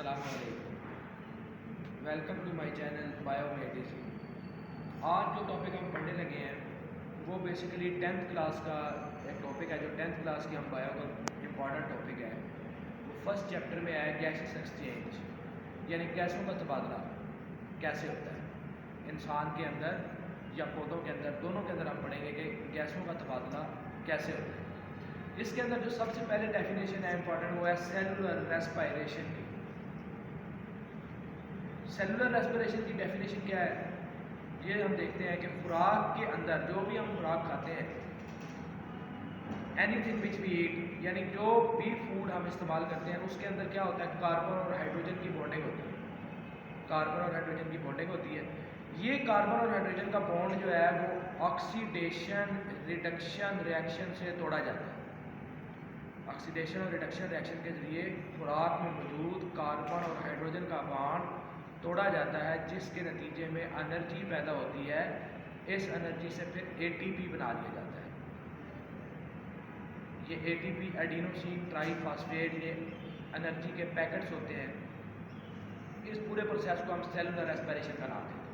अस्सलामुअलैकुम। Welcome to my channel biomedicine. आज जो टॉपिक हम पढ़ने लगे हैं वो बेसिकली 10th क्लास का एक टॉपिक है। जो 10th क्लास की हम बायो का इम्पॉर्टेंट टॉपिक है वो फर्स्ट चैप्टर में है गैसेस एक्सचेंज, यानी गैसों का तबादला कैसे होता है इंसान के अंदर या पौधों के अंदर, दोनों के अंदर हम पढ़ेंगे कि गैसों का तबादला कैसे होता है। इसके अंदर जो सबसे पहले डेफिनेशन है इम्पॉर्टेंट वो है सेलुलर रेस्पिरेशन की। सेलुलर रेस्पिरेशन की डेफिनेशन क्या है, ये हम देखते हैं कि खुराक के अंदर जो भी हम खुराक खाते हैं, एनीथिंग विच वी ईट, यानी जो भी फूड हम इस्तेमाल करते हैं उसके अंदर क्या होता है, कार्बन और हाइड्रोजन की बॉन्डिंग होती है। कार्बन और हाइड्रोजन की बॉन्डिंग होती है। ये कार्बन और हाइड्रोजन का बॉन्ड जो है वो ऑक्सीडेशन रिडक्शन रिएक्शन से तोड़ा जाता है। ऑक्सीडेशन और रिडक्शन रिएक्शन के जरिए खुराक में मौजूद कार्बन और हाइड्रोजन का बॉन्ड तोड़ा जाता है, जिसके नतीजे में एनर्जी पैदा होती है। इस एनर्जी से फिर एटीपी बना लिया जाता है। ये एटीपी एडिनोसिन ट्राइफॉस्फेट ये एनर्जी के पैकेट्स होते हैं। इस पूरे प्रोसेस को हम सेलुलर रेस्पिरेशन का नाम देते हैं,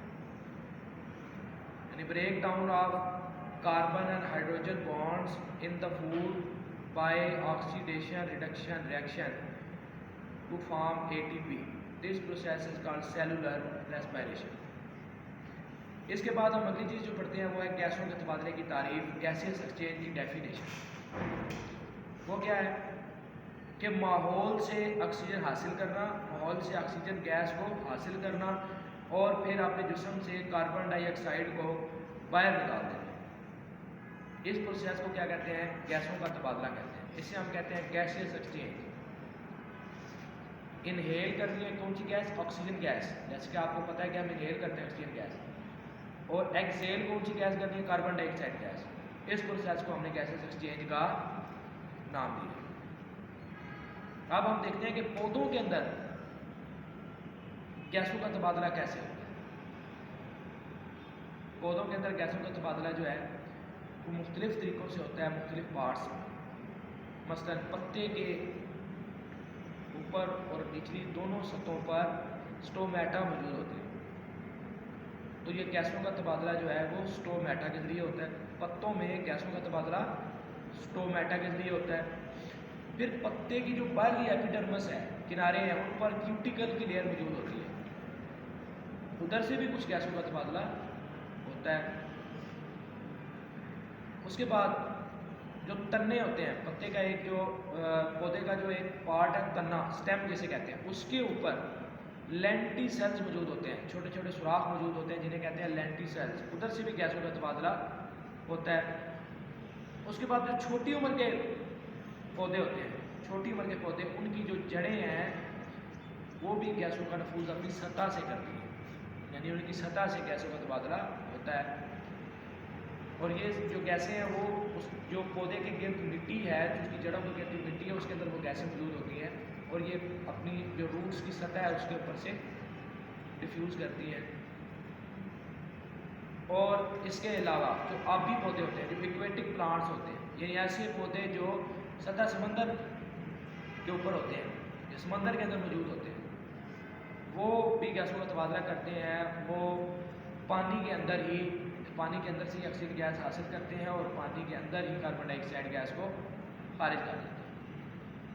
यानी break down of carbon and hydrogen bonds in the food by oxidation reduction reaction to form ATP. This process is called cellular respiration. इसके बाद हम अगली चीज़ जो पढ़ते हैं वो है गैसों के तबादले की तारीफ, गैसेस एक्सचेंज की डेफिनेशन। वो क्या है कि माहौल से ऑक्सीजन हासिल करना, माहौल से ऑक्सीजन गैस को हासिल करना और फिर अपने जिस्म से कार्बन डाइऑक्साइड को बाहर निकाल देना। इस प्रोसेस को क्या कहते हैं, गैसों का तबादला कहते हैं। इसे हम कहते हैं गैसेस एक्सचेंज। इनहेल करनी है कौन सी गैस, ऑक्सीजन गैस, जैसे कि आपको पता है कि हम इनहेल करते हैं ऑक्सीजन गैस, और एक्सहेल कौन सी गैस करनी है, कार्बन डाइऑक्साइड गैस। इस प्रोसेस को हमने गैसेस एक्सचेंज का नाम दिया। अब हम देखते हैं कि पौधों के अंदर गैसों का तबादला कैसे होता है। पौधों के अंदर गैसों का तबादला जो है वो मुख्तलिफ तरीक़ों से होता है, मुख्तलिफ पार्ट्स में। मसलन पत्ते के ऊपर और निचली दोनों सतहों पर स्टोमेटा मौजूद होते हैं, तो ये गैसों का तबादला जो है वो स्टोमेटा के जरिए होता है। पत्तों में गैसों का तबादला स्टोमेटा के जरिए होता है। फिर पत्ते की जो बाहरी एपिडर्मिस है, किनारे हैं, उन पर क्यूटिकल की लेयर मौजूद होती है, उधर से भी कुछ गैसों का तबादला होता है। उसके बाद जो तन्ने होते हैं, पत्ते का एक जो पौधे का जो एक पार्ट है तन्ना, स्टेम जिसे कहते हैं, उसके ऊपर लेंटी सेल्स मौजूद होते हैं, छोटे छोटे सुराख मौजूद होते हैं जिन्हें कहते हैं लेंटी सेल्स, उधर से भी गैसों का तबादला होता है। उसके बाद जो छोटी उम्र के पौधे होते हैं, छोटी उम्र के पौधे, उनकी जो जड़ें हैं वो भी गैसों का नफूज अपनी सतह से करती हैं, यानी उनकी सतह से गैसों का तबादला होता है। और ये जो गैसें हैं वो उस जो पौधे के गिर्द मिट्टी है, जो उसकी जड़ों के गिर्द मिट्टी है, उसके अंदर वो गैसें मौजूद होती हैं और ये अपनी जो रूट्स की सतह है उसके ऊपर से डिफ्यूज़ करती हैं। और इसके अलावा जो आबी पौधे होते हैं, जो एक्वेटिक प्लांट्स होते हैं, यानी ऐसे पौधे जो सतह समंदर के ऊपर होते हैं, जो समंदर के अंदर मौजूद होते हैं, वो भी गैसों का तबादला करते हैं। वो पानी के अंदर से ही ऑक्सीजन गैस हासिल करते हैं और पानी के अंदर ही कार्बन डाइऑक्साइड गैस को खारिज कर देते हैं।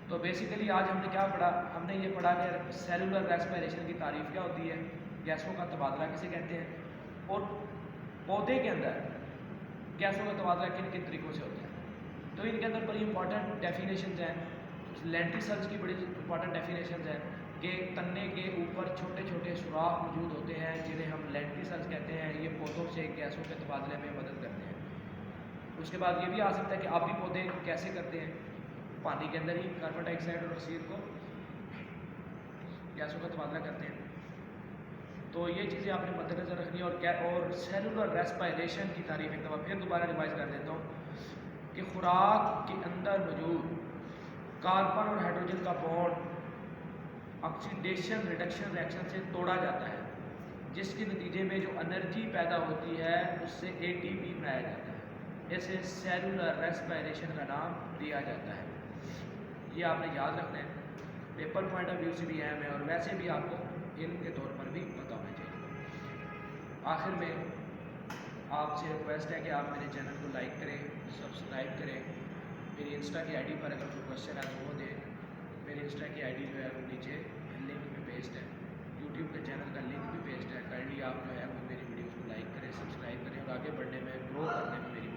तो बेसिकली आज हमने क्या पढ़ा, हमने ये पढ़ा कि सेलुलर रेस्पिरेशन की तारीफ क्या होती है, गैसों का तबादला किसे कहते हैं, और पौधे के अंदर गैसों का तबादला किन किन तरीक़ों से होता है। तो इनके अंदर बड़ी इंपॉर्टेंट डेफिनेशंस हैं। लेंटिसल्स की बड़ी इंपॉर्टेंट डेफिनेशंस हैं कि तन्ने के ऊपर छोटे छोटे सुराख मौजूद होते हैं जिन्हें हम लेंटिसल्स कहते हैं। ये पौधों से गैसों के तबादले में मदद करते हैं। उसके बाद ये भी आ सकता है कि आबी पौधे कैसे करते हैं, पानी के अंदर ही कार्बन डाइऑक्साइड और ऑक्सीजन को गैसों का तबादला करते हैं। तो ये चीज़ें आपने मद्देनजर रखनी है। और सेलुलर रेस्पिरेशन की तारीफ एक दफ़ा फिर दोबारा रिवाइज कर देता हूँ कि खुराक के अंदर मौजूद कार्बन और हाइड्रोजन का बॉन्ड ऑक्सीडेशन रिडक्शन रिएक्शन से तोड़ा जाता है, जिसके नतीजे में जो एनर्जी पैदा होती है उससे एटीपी बनाया जाता है। इसे सेलुलर रेस्पिरेशन का नाम दिया जाता है। ये आपने याद रखना है। पेपर पॉइंट ऑफ व्यू से भी अहम है और वैसे भी आपको इल्म के तौर पर भी पता होना चाहिए। आखिर में आपसे रिक्वेस्ट है कि आप मेरे चैनल को लाइक करें, सब्सक्राइब करें। मेरी इंस्टा की आईडी पर अगर कोई क्वेश्चन है तो वो दें। मेरी इंस्टा की आईडी जो है वो नीचे लिंक में पेस्ट है, यूट्यूब के चैनल का लिंक भी पेस्ट है। काइंडली आप जो है वो मेरी वीडियोज़ को लाइक करें, सब्सक्राइब करें और आगे बढ़ने में, ग्रो करने में मेरी